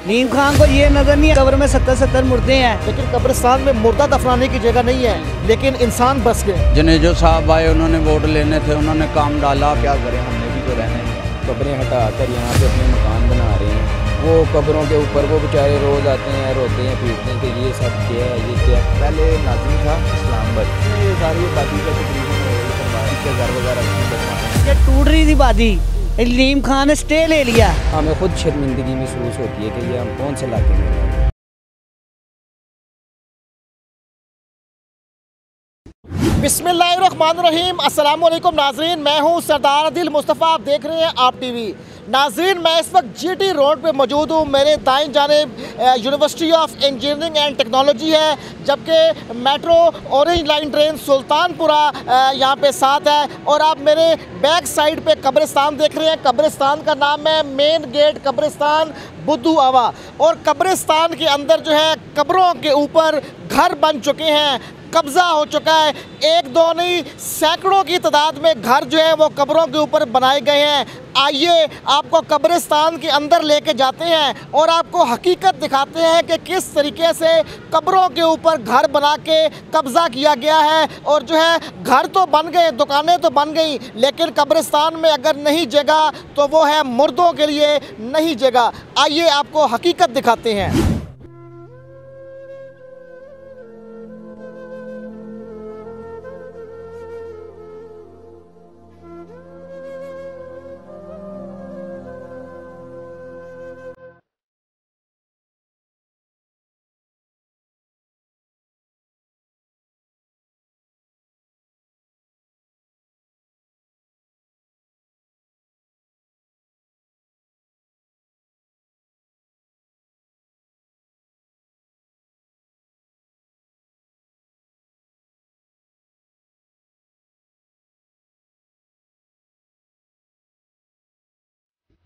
नीम खान को ये नजर नहीं है कब्र में 70-70 मुर्दे हैं, लेकिन कब्रिस्तान में मुर्दा दफनाने की जगह नहीं है, लेकिन इंसान बस गए। जनेजो साहब आए, उन्होंने वोट लेने थे, उन्होंने काम डाला। क्या करें, हमने भी तो रहना है। कब्रें हटा कर यहाँ पे अपने मकान बना रहे हैं। वो कब्रों के ऊपर वो बेचारे रोज आते हैं, रोते हैं, पीटते हैं कि ये सब क्या है, ये क्या। पहले नाज़िम था इस्लामाबाद, ये सारी आबादी का तकरीबन घर वगैरह ये टूट रही थी बादी, नीम खान ने स्टे ले लिया। हमें खुद शर्मिंदगी महसूस होती है कि ये हम कौन से इलाके में हैं। बिस्मिल्लाहिर्रहमानिर्रहीम, अस्सलाम वालेकुम नाजरीन, मैं हूं सरदार आदिल मुस्तफ़ा, आप देख रहे हैं आप टीवी। नाजरीन, मैं इस वक्त जीटी रोड पे मौजूद हूं। मेरे दाएं जानिब university of engineering and technology है, जबकि metro orange line train Sultanpura यहाँ पे साथ है। और आप मेरे बैक साइड पे कब्रिस्तान देख रहे हैं। कब्रिस्तान का नाम है मेन गेट कब्रिस्तान बुद्धू आवा। और कब्रिस्तान के अंदर जो है कब्रों के ऊपर घर बन चुके हैं, कब्ज़ा हो चुका है। एक दो नहीं, सैकड़ों की तादाद में घर जो है वो कब्रों के ऊपर बनाए गए हैं। आइए आपको कब्रिस्तान के अंदर लेके जाते हैं और आपको हकीकत दिखाते हैं कि किस तरीके से कब्रों के ऊपर घर बना के कब्ज़ा किया गया है। और जो है घर तो बन गए, दुकानें तो बन गई, लेकिन कब्रिस्तान में अगर नहीं जगह तो वो है मुर्दों के लिए नहीं जगह। आइए आपको हकीकत दिखाते हैं।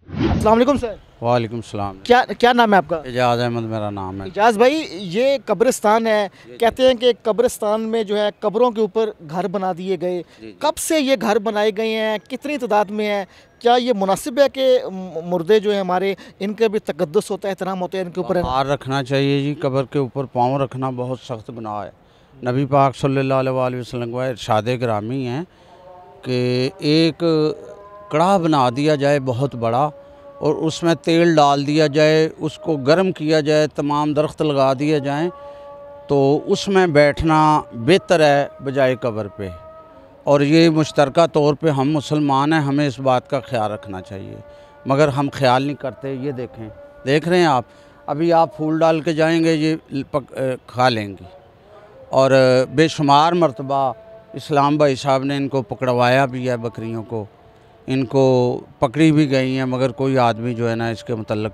अस्सलाम वालेकुम सर। वालेकुम सलाम। क्या नाम है आपका? एजाज अहमद मेरा नाम है। एजाज भाई, ये कब्रिस्तान है, कहते हैं कि कब्रिस्तान में जो है कब्रों के ऊपर घर बना दिए गए। कब से ये घर बनाए गए हैं, कितनी तादाद में है? क्या ये मुनासिब है कि मुर्दे जो है हमारे, इनके भी तकद्दुस होता है, एहतराम होता है इनके ऊपर? हार रखना चाहिए जी। कब्र के ऊपर पाँव रखना बहुत सख्त गुनाह है। नबी पाक सल्लल्लाहु अलैहि वसल्लम का इरशाद गिरामी है कि एक कढ़ा बना दिया जाए बहुत बड़ा, और उसमें तेल डाल दिया जाए, उसको गर्म किया जाए, तमाम दरख्त लगा दिए जाएं, तो उसमें बैठना बेहतर है बजाय कब्र पे। और ये मुश्तरका तौर पे हम मुसलमान हैं, हमें इस बात का ख्याल रखना चाहिए, मगर हम ख्याल नहीं करते। ये देख रहे हैं आप, अभी आप फूल डाल के जाएंगे, ये खा लेंगी। और बेशुमार मरतबा इस्लाम भाई साहब ने इनको पकड़वाया भी है, बकरियों को इनको पकड़ी भी गई हैं, मगर कोई आदमी जो है ना इसके मतलब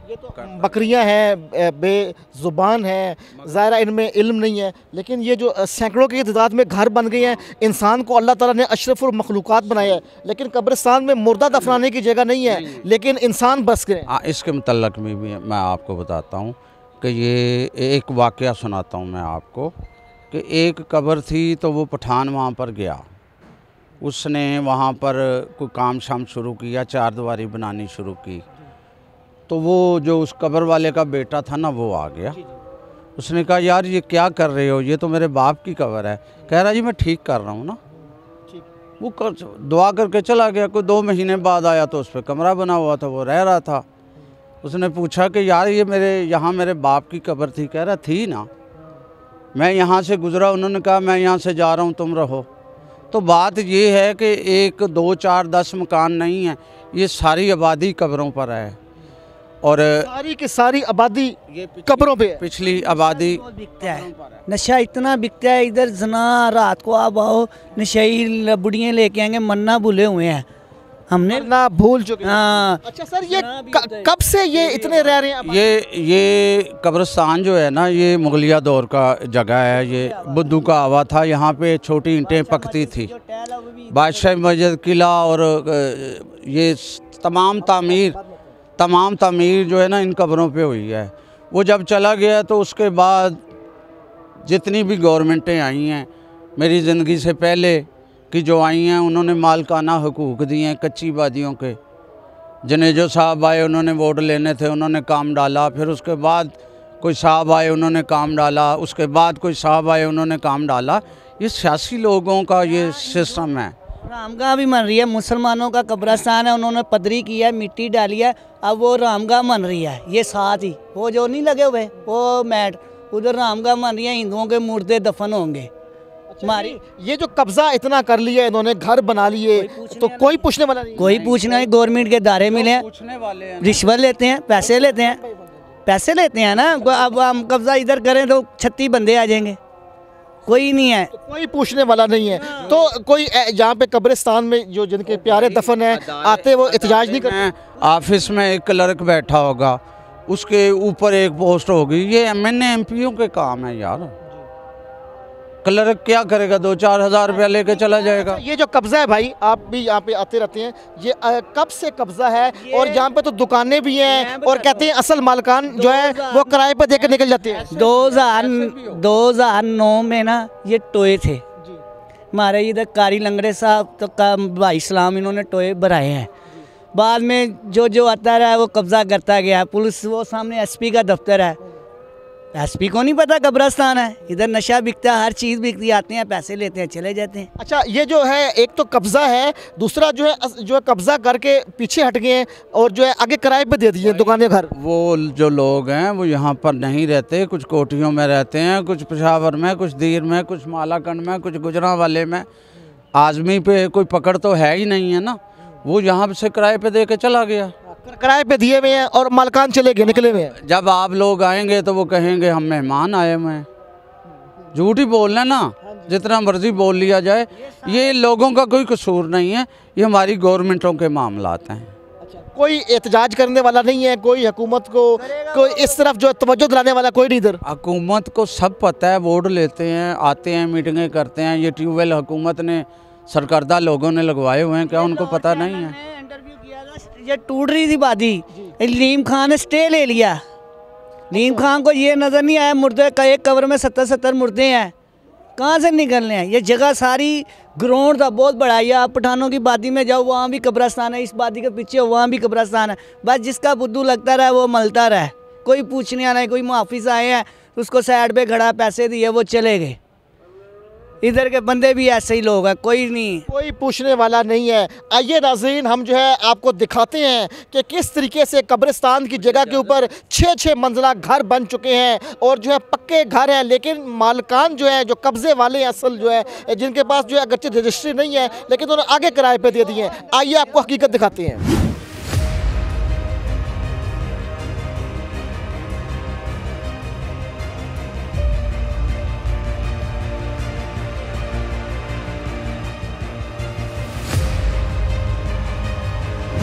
ये तो बकरियां हैं, बेज़ुबान हैं, ज़ाहिर इनमें इल्म नहीं है। लेकिन ये जो सैकड़ों की तादाद में घर बन गए हैं, इंसान को अल्लाह ताला ने अशरफुल मखलूक़ात बनाया है, लेकिन कब्रिस्तान में मुर्दा दफनाने की जगह नहीं है, लेकिन इंसान बस गए। हाँ, इसके मतलब में भी मैं आपको बताता हूँ कि ये एक वाक़या सुनाता हूँ मैं आपको कि एक कब्र थी, तो वो पठान वहाँ पर गया, उसने वहाँ पर कोई काम शाम शुरू किया, चार दीवारी बनानी शुरू की। तो वो जो उस कब्र वाले का बेटा था ना, वो आ गया। उसने कहा, यार ये क्या कर रहे हो, ये तो मेरे बाप की कब्र है। कह रहा जी मैं ठीक कर रहा हूँ ना। वो दुआ करके चला गया। कोई 2 महीने बाद आया तो उस पर कमरा बना हुआ था, वो रह रहा था। उसने पूछा कि यार ये यहाँ मेरे बाप की कब्र थी? कह रहा थी ना, मैं यहाँ से गुज़रा, उन्होंने कहा मैं यहाँ से जा रहा हूँ, तुम रहो। तो बात ये है कि 1, 2, 4, 10 मकान नहीं है, ये सारी आबादी कब्रों पर है। और सारी की सारी आबादी कब्रों पे है। पिछली आबादी बिकता है, नशा इतना बिकता है इधर। जना रात को आप आओ, नशेई बुढ़ियाँ लेके आएंगे, मन्ना भूले हुए हैं, हमने ना भूल चुके। हाँ। अच्छा सर, ये कब से ये इतने रह रहे हैं? ये कब्रिस्तान जो है ना, ये मुगलिया दौर का जगह है। ये बुद्धू का आवा था, यहाँ पे छोटी ईंटें पकती थी। बादशाह मस्जिद, किला और ये तमाम तामीर जो है ना इन कब्रों पे हुई है। वो जब चला गया तो उसके बाद जितनी भी गवर्नमेंटें आई हैं मेरी ज़िंदगी से पहले कि जो आई हैं, उन्होंने मालकाना हकूक़ दिए हैं कच्ची वादियों के। जनेजो साहब आए, उन्होंने वोट लेने थे, उन्होंने काम डाला। फिर उसके बाद कोई साहब आए, उन्होंने काम डाला। उसके बाद कोई साहब आए, उन्होंने काम डाला। ये सियासी लोगों का ये सिस्टम है। रामगाह भी बन रही है, मुसलमानों का कब्रस्तान है, उन्होंने पदरी किया है, मिट्टी डाली है, अब वो रामगाह बन रही है। ये साथ ही वो जो नहीं लगे हुए वो मैट, उधर रामगाह बन रही है, हिंदुओं के मुर्दे दफन होंगे। हमारी ये जो कब्जा इतना कर लिया इन्होंने, घर बना लिए, तो कोई पूछने वाला नहीं? कोई पूछना नहीं। गवर्नमेंट के दायरे मिले हैं, पूछने वाले हैं, रिश्वत लेते हैं, पैसे लेते हैं, पैसे लेते हैं ना। अब हम कब्जा इधर करें तो 36 बंदे आ जाएंगे, कोई नहीं है, तो कोई पूछने वाला नहीं है। तो कोई यहाँ पे कब्रिस्तान में जो जिनके प्यारे दफन है आते वो एहतजाज नहीं करते? ऑफिस में एक क्लर्क बैठा होगा, उसके ऊपर एक पोस्ट होगी। ये एमएनए एमपीओ के काम है यार। क्लर्क क्या करेगा? 2-4 हज़ार रुपया लेके चला जाएगा। ये जो कब्जा है भाई, आप भी यहाँ पे आते रहते हैं, ये कब से कब्जा है? और यहाँ पे तो दुकानें भी हैं और कहते हैं असल मालकान जो है वो किराए पर देकर निकल जाते हैं। 2009 में ना ये टोए थे हमारे इधर, कारी लंगड़े साहब तो भाई इस्लाम, इन्होंने टोए भराए हैं। बाद में जो आता रहा वो कब्जा करता गया। पुलिस वो सामने एसपी का दफ्तर है, एसपी को नहीं पता कब्रस्तान है। इधर नशा बिकता है, हर चीज़ बिकती, आते हैं पैसे लेते हैं चले जाते हैं। अच्छा, ये जो है एक तो कब्जा है, दूसरा जो है कब्जा करके पीछे हट गए हैं और जो है आगे किराए पे दे दिए दुकानें, घर। वो जो लोग हैं वो यहाँ पर नहीं रहते, कुछ कोठियों में रहते हैं, कुछ पेशावर में, कुछ दीर में, कुछ मालाकंड में, कुछ गुजरांवाले में। आज़मी पे कोई पकड़ तो है ही नहीं है ना, वो यहाँ से किराए पे दे के चला गया। किराए पे दिए हुए हैं और मालकान चले गए, निकले हुए हैं। जब आप लोग आएंगे तो वो कहेंगे हम मेहमान आए हुए हैं। झूठ ही बोलना ना, जितना मर्जी बोल लिया जाए। ये लोगों का कोई कसूर नहीं है, ये हमारी गवर्नमेंटों के मामलात हैं। कोई एहतजाज करने वाला नहीं है, कोई हुकूमत को कोई इस तरफ जो तवज्जो दिलाने वाला कोई नहीं इधर। हुकूमत को सब पता है, वोट लेते हैं, आते हैं, मीटिंगें करते हैं। ये ट्यूबवेल हुकूमत ने, सरकर्दा लोगों ने लगवाए हुए हैं, क्या उनको पता नहीं है? ये टूट रही थी वादी, लीम खान ने स्टे ले लिया। लीम खान को ये नज़र नहीं आया मुर्दे का, एक कब्र में 70-70 मुर्दे हैं, कहाँ से निकलने हैं? ये जगह सारी ग्राउंड था बहुत बड़ा। या आप पठानों की वादी में जाओ, वहाँ भी कब्रस्तान है, इस वादी के पीछे वहाँ भी कब्रस्तान है। बस जिसका बुद्धू लगता रहा वो मलता रहा, कोई पूछने आना है। कोई मुहाफिज आए हैं, उसको साइड पे खड़ा, पैसे दिए, वो चले गए। इधर के बंदे भी ऐसे ही लोग हैं, कोई नहीं, कोई पूछने वाला नहीं है। आइए नाज़रीन, हम जो है आपको दिखाते हैं कि किस तरीके से कब्रिस्तान की जगह के ऊपर 6-6 मंजिला घर बन चुके हैं और जो है पक्के घर हैं, लेकिन मालकान जो है, जो कब्जे वाले असल जो है, जिनके पास जो है अगरचे रजिस्ट्री नहीं है लेकिन उन्होंने आगे किराए पे दे दिए हैं। आइए आपको हकीकत दिखाते हैं।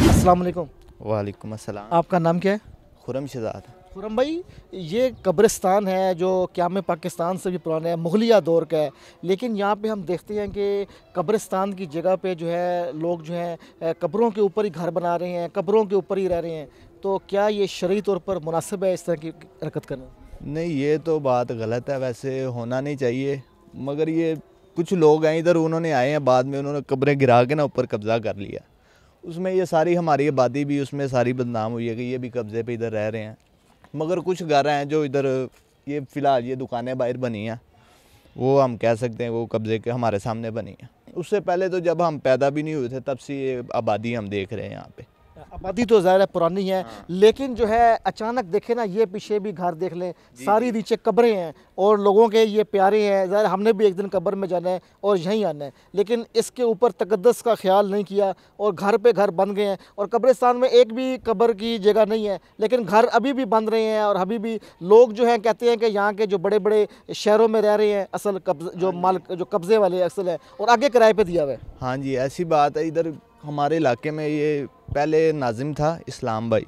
अस्सलाम वालेकुम। वालेकुम अस्सलाम। आपका नाम क्या है? खुरम शहजाद। खुरम भाई, ये कब्रिस्तान है जो क़याम पाकिस्तान से भी पुराना है, मुग़लिया दौर का है, लेकिन यहाँ पे हम देखते हैं कि कब्रिस्तान की जगह पे जो है लोग जो हैं कब्रों के ऊपर ही घर बना रहे हैं, कब्रों के ऊपर ही रह रहे हैं। तो क्या ये शरई तौर पर मुनासिब है इस तरह की हरकत करना? नहीं, ये तो बात गलत है, वैसे होना नहीं चाहिए। मगर ये कुछ लोग हैं इधर, उन्होंने आए हैं बाद में, उन्होंने कब्रें गिरा के ना ऊपर कब्ज़ा कर लिया। उसमें ये सारी हमारी आबादी भी उसमें सारी बदनाम हुई है कि ये भी कब्ज़े पे इधर रह रहे हैं। मगर कुछ घर हैं जो इधर, ये फ़िलहाल ये दुकानें बाहर बनी हैं, वो हम कह सकते हैं वो कब्ज़े के हमारे सामने बनी हैं। उससे पहले तो जब हम पैदा भी नहीं हुए थे तब से ये आबादी हम देख रहे हैं यहाँ पे। आबादी तो ज़ाहिर है पुरानी है, लेकिन जो है अचानक देखे ना, ये पीछे भी घर देख लें, सारी नीचे कब्रें हैं और लोगों के ये प्यारे हैं। ज़ाहिर हमने भी एक दिन कब्र में जाना है और यहीं आना है, लेकिन इसके ऊपर तकद्दस का ख्याल नहीं किया और घर पे घर बन गए हैं। और कब्रिस्तान में एक भी कब्र की जगह नहीं है, लेकिन घर अभी भी बन रहे हैं। और अभी भी लोग जो हैं कहते हैं कि यहाँ के जो बड़े बड़े शहरों में रह रहे हैं असल जो कब्ज़े वाले असल है, और आगे किराए पर दिया हुआ है। हाँ जी, ऐसी बात है। इधर हमारे इलाके में ये पहले नाजिम था इस्लाम भाई,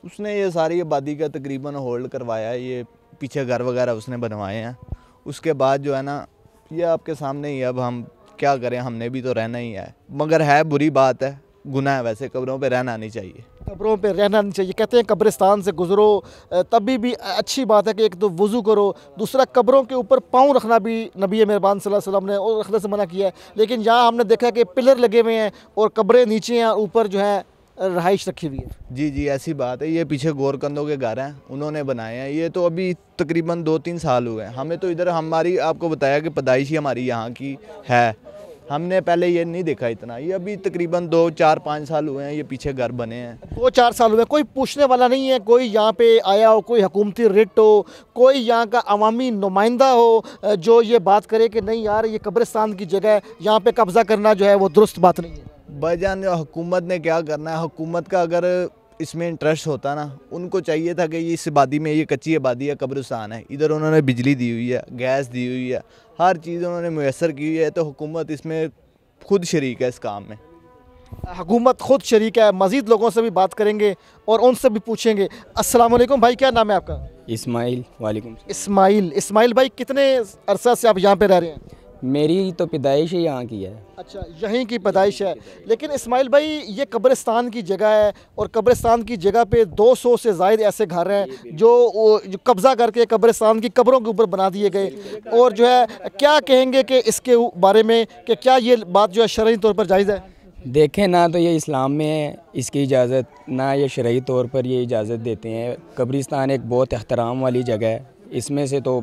उसने ये सारी आबादी का तकरीबन होल्ड करवाया है। ये पीछे घर वगैरह उसने बनवाए हैं। उसके बाद जो है ना, ये आपके सामने ही, अब हम क्या करें, हमने भी तो रहना ही है। मगर है बुरी बात है, गुनाह है, वैसे कब्रों पे रहना नहीं चाहिए। कब्रों पे रहना नहीं चाहिए। कहते हैं कब्रिस्तान से गुजरो तभी भी अच्छी बात है कि एक तो वज़ू करो, दूसरा कब्रों के ऊपर पाँव रखना भी नबी मेहरबान सल्लल्लाहु अलैहि वसल्लम ने और रखने से मना किया है। लेकिन यहाँ हमने देखा कि पिलर लगे हुए हैं और कब्रें नीचे हैं और ऊपर जो है रहाइश रखी हुई है। जी जी ऐसी बात है। ये पीछे गोरकंदों के घर हैं, उन्होंने बनाए हैं। ये तो अभी तकरीबन 2-3 साल हुए हैं। हमें तो इधर हमारी आपको बताया कि पैदाइश ही हमारी यहाँ की है। हमने पहले ये नहीं देखा इतना। ये अभी तकरीबन 2-4-5 साल हुए हैं ये पीछे घर बने हैं। 2-4 साल हुए, कोई पूछने वाला नहीं है, कोई यहाँ पे आया हो, कोई हुकूमती रिट हो, कोई यहाँ का अवामी नुमाइंदा हो जो ये बात करे कि नहीं यार ये कब्रिस्तान की जगह है, यहाँ पे कब्ज़ा करना जो है वो दुरुस्त बात नहीं है। भाईजान हुकूमत ने क्या करना है? हुकूमत का अगर इसमें इंटरेस्ट होता ना, उनको चाहिए था कि ये इस आबादी में, ये कच्ची आबादी है, कब्रिस्तान है, इधर उन्होंने बिजली दी हुई है, गैस दी हुई है, हर चीज़ उन्होंने मुयसर की हुई है। तो हुकूमत इसमें खुद शरीक है इस काम में। हुकूमत खुद शरीक है। मज़ीद लोगों से भी बात करेंगे और उनसे भी पूछेंगे। अस्सलाम वालेकुम भाई, क्या नाम है आपका? इस्माइल। वालेकुम। इस्माइल भाई, कितने अरसा से आप यहाँ पे रह रहे हैं? मेरी तो पैदाइश ही यहाँ की है। अच्छा, यहीं की पैदाइश है। लेकिन इस्माइल भाई, ये कब्रिस्तान की जगह है और कब्रिस्तान की जगह पे 200 से ज़ायद ऐसे घर हैं जो कब्ज़ा करके कब्रिस्तान की कब्रों के ऊपर बना दिए गए। और जो है क्या कहेंगे कि इसके बारे में कि क्या ये बात जो है शरई तौर पर जायज़ है? देखें ना तो ये इस्लाम में है इसकी इजाज़त, ना ये शरई तौर पर ये इजाज़त देते हैं। कब्रिस्तान एक बहुत एहतराम वाली जगह है। इसमें से तो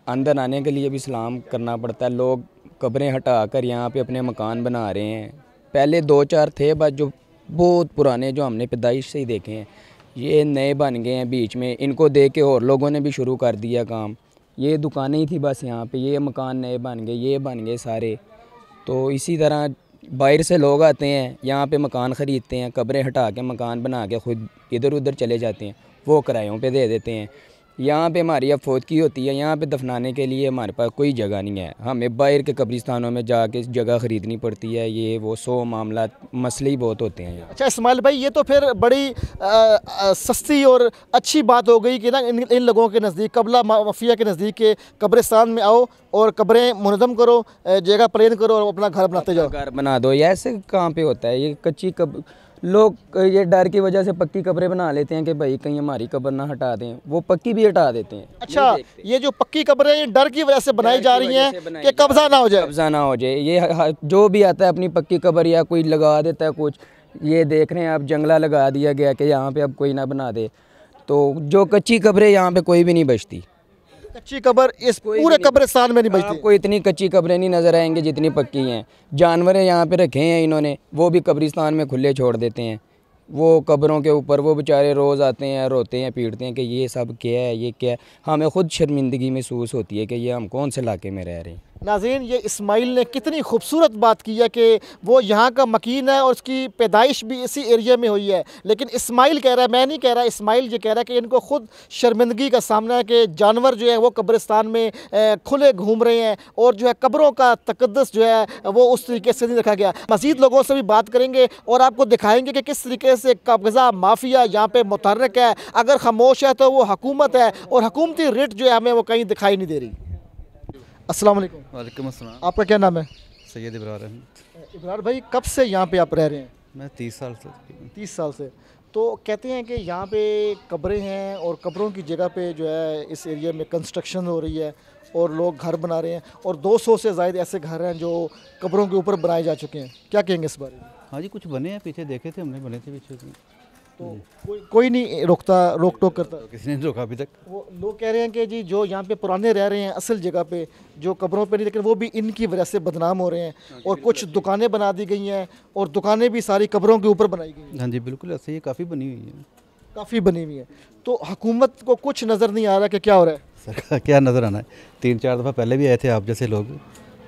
अंदर आने के लिए भी सलाम करना पड़ता है। लोग कब्रें हटा कर यहाँ पे अपने मकान बना रहे हैं। पहले 2-4 थे, बस जो बहुत पुराने जो हमने पैदाइश से ही देखे हैं, ये नए बन गए हैं बीच में। इनको देख के और लोगों ने भी शुरू कर दिया काम। ये दुकानें ही थी बस यहाँ पे, ये मकान नए बन गए, ये बन गए सारे। तो इसी तरह बाहर से लोग आते हैं, यहाँ पे मकान ख़रीदते हैं, कब्रें हटा के मकान बना के खुद इधर उधर चले जाते हैं, वो किरायों पे दे देते हैं। यहाँ पे हमारी अब फौतगी होती है, यहाँ पे दफनाने के लिए हमारे पास कोई जगह नहीं है। हमें बाहर के कब्रिस्तानों में जाके जगह ख़रीदनी पड़ती है। ये वो 100 मामला मसले ही बहुत होते हैं यहाँ। अच्छा इस्माइल भाई, ये तो फिर बड़ी सस्ती और अच्छी बात हो गई कि ना इन लोगों के नज़दीक, कबला माफिया के नज़दीक के कब्रिस्तान में आओ और कब्रें मुनज़्ज़म करो, जगह प्लेन करो और अपना घर बनाते जाओ। घर बना दो। ये ऐसे कहाँ पे होता है? ये कच्ची लोग ये डर की वजह से पक्की कब्रें बना लेते हैं कि भाई कहीं हमारी कब्र ना हटा दें, वो पक्की भी हटा देते हैं। अच्छा, ये जो पक्की कब्रें ये डर की वजह से बनाई जा रही हैं कि कब्जा ना हो जाए। कब्जा ना हो जाए। ये जो भी आता है अपनी पक्की कब्र या कोई लगा देता है कुछ, ये देख रहे हैं आप जंगला लगा दिया गया कि यहाँ पे अब कोई ना बना दे। तो जो कच्ची कब्रें यहाँ पे कोई भी नहीं बचती। कच्ची कब्र इस पूरे कब्रिस्तान में नहीं बचती। आपको इतनी कच्ची कब्रें नहीं नज़र आएंगी जितनी पक्की हैं। जानवर यहाँ पे रखे हैं इन्होंने, वो भी कब्रिस्तान में खुले छोड़ देते हैं। वो कब्रों के ऊपर वो बेचारे रोज़ आते हैं, रोते हैं, पीटते हैं कि ये सब क्या है, ये क्या है। हमें ख़ुद शर्मिंदगी महसूस होती है कि ये हम कौन से इलाके में रह रहे हैं। नाज़रीन, ये इस्माइल ने कितनी खूबसूरत बात की है कि वो यहाँ का मकीन है और उसकी पैदाइश भी इसी एरिया में हुई है। लेकिन इस्माइल कह रहा है, मैं नहीं कह रहा, इस्माइल ये कह रहा है कि इनको खुद शर्मिंदगी का सामना है कि जानवर जो है वो कब्रिस्तान में खुले घूम रहे हैं और जो है कब्रों का तकद्दुस जो है वो उस तरीके से नहीं रखा गया। मज़ीद लोगों से भी बात करेंगे और आपको दिखाएंगे कि किस तरीके से कब्ज़ा माफिया यहाँ पर मुतहर्रिक है। अगर खामोश है तो वो हुकूमत है और हुकूमती रिट जो है हमें वो कहीं दिखाई नहीं दे रही। अस्सलाम वालेकुम। वालेकुम अस्सलाम। आपका क्या नाम है? सैयद इब्रार अहमद। इब्रार भाई, कब से यहाँ पे आप रह रहे हैं? मैं 30 साल से। 30 साल से। तो कहते हैं कि यहाँ पे कब्रें हैं और कब्रों की जगह पे जो है इस एरिया में कंस्ट्रक्शन हो रही है और लोग घर बना रहे हैं और 200 से ज़ायद ऐसे घर हैं जो कब्रों के ऊपर बनाए जा चुके हैं। क्या कहेंगे इस बारे में? हाँ जी, कुछ बने हैं, पीछे देखे थे हमने, बने थे पीछे। तो कोई नहीं रोक टोक करता? किसी ने रोका अभी तक। वो लोग कह रहे हैं कि जी जो यहाँ पे पुराने रह रहे हैं असल जगह पे, जो कब्रों पे नहीं, लेकिन वो भी इनकी वजह से बदनाम हो रहे हैं और कुछ दुकानें बना दी गई हैं और दुकानें भी सारी कब्रों के ऊपर बनाई गई हैं। हाँ जी बिल्कुल ऐसे ही काफ़ी बनी हुई है। काफ़ी बनी हुई है। तो हुकूमत को कुछ नज़र नहीं आ रहा कि क्या हो रहा है? सरकार क्या नज़र आना है? 3-4 दफ़ा पहले भी आए थे आप जैसे लोग,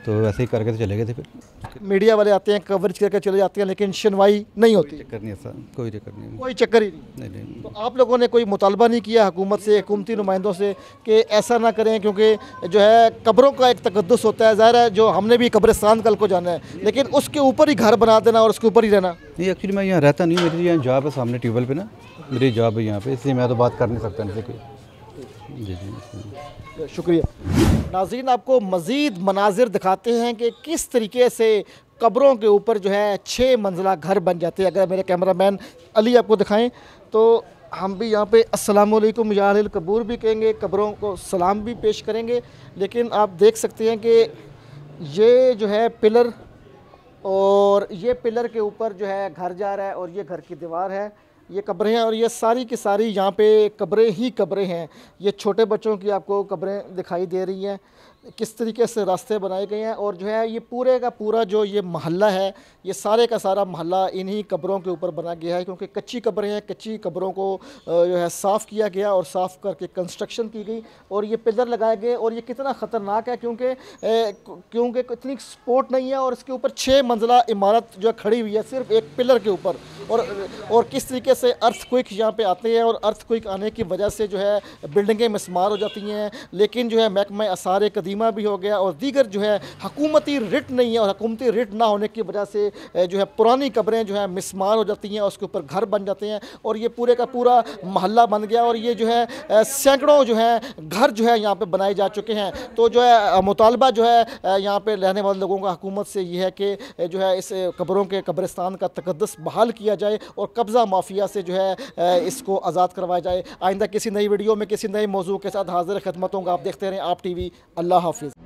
तो वैसे ही करके तो चले गए थे। फिर मीडिया वाले आते हैं, कवरेज करके चले जाते हैं, लेकिन सुनवाई नहीं होती। चक्कर नहीं ऐसा, कोई चक्कर नहीं। कोई चक्कर ही नहीं। नहीं। तो आप लोगों ने कोई मुतालबा नहीं किया हुकूमत से, हुकूमती नुमाइंदों से कि ऐसा ना करें, क्योंकि जो है कब्रों का एक तकद्दुस होता है। ज़ाहिर है जो हमने भी कब्रिस्तान कल को जाना है, लेकिन उसके ऊपर ही घर बना देना और उसके ऊपर ही रहना। नहीं, एक्चुअली मैं यहाँ रहता नहीं, मेरी यहाँ जॉब है सामने ट्यूबवेल पे ना, मेरी जॉब है यहाँ पे, इसलिए मैं तो बात कर नहीं सकता इनसे कोई। जी। शुक्रिया। नाज़रीन, आपको मज़ीद मनाजिर दिखाते हैं कि किस तरीके से कब्रों के ऊपर जो है 6 मंजिला घर बन जाते हैं। अगर मेरे कैमरामैन अली आपको दिखाएं तो हम भी यहाँ पे अस्सलाम वालेकुम या अहल कबूर भी कहेंगे, कब्रों को सलाम भी पेश करेंगे। लेकिन आप देख सकते हैं कि ये जो है पिलर और ये पिलर के ऊपर जो है घर जा रहा है और ये घर की दीवार है, ये कब्रें हैं और ये सारी की सारी यहाँ पे कब्रें ही कब्रें हैं। ये छोटे बच्चों की आपको कब्रें दिखाई दे रही हैं, किस तरीके से रास्ते बनाए गए हैं। और जो है ये पूरे का पूरा जो ये मोहल्ला है, ये सारे का सारा मोहल्ला इन्हीं कब्रों के ऊपर बना गया है, क्योंकि कच्ची कब्रें हैं। कच्ची कब्रों को जो है साफ़ किया गया और साफ़ करके कंस्ट्रक्शन की गई और ये पिलर लगाए गए। और ये कितना ख़तरनाक है क्योंकि इतनी सपोर्ट नहीं है और इसके ऊपर 6 मंजिला इमारत जो खड़ी हुई है सिर्फ एक पिलर के ऊपर। और किस तरीके से अर्थक्वेक यहाँ पे आते हैं और अर्थक्वेक आने की वजह से जो है बिल्डिंगें मिसमार हो जाती हैं। लेकिन जो है महकमा आसार कदीमा भी हो गया और दीगर जो है हुकूमती रिट नहीं है और हुकूमती रिट ना होने की वजह से जो है पुरानी कब्रें जो है मिसमार हो जाती हैं और उसके ऊपर घर बन जाते हैं और ये पूरे का पूरा मोहल्ला बन गया। और ये जो है सैकड़ों जो है घर जो है यहाँ पे बनाए जा चुके हैं। तो जो है मुतालबा जो है यहाँ पे रहने वाले लोगों का हुकूमत से ये है कि जो है इस कब्रों के कब्रिस्तान का तकद्दुस बहाल किया जाए और कब्ज़ा माफिया से जो है इसको आज़ाद करवाया जाए। आइंदा किसी नई वीडियो में किसी नए मौजू के साथ हाजिर खिदमत होगा। आप देखते रहें आप टीवी। अल्लाह हाफिज़।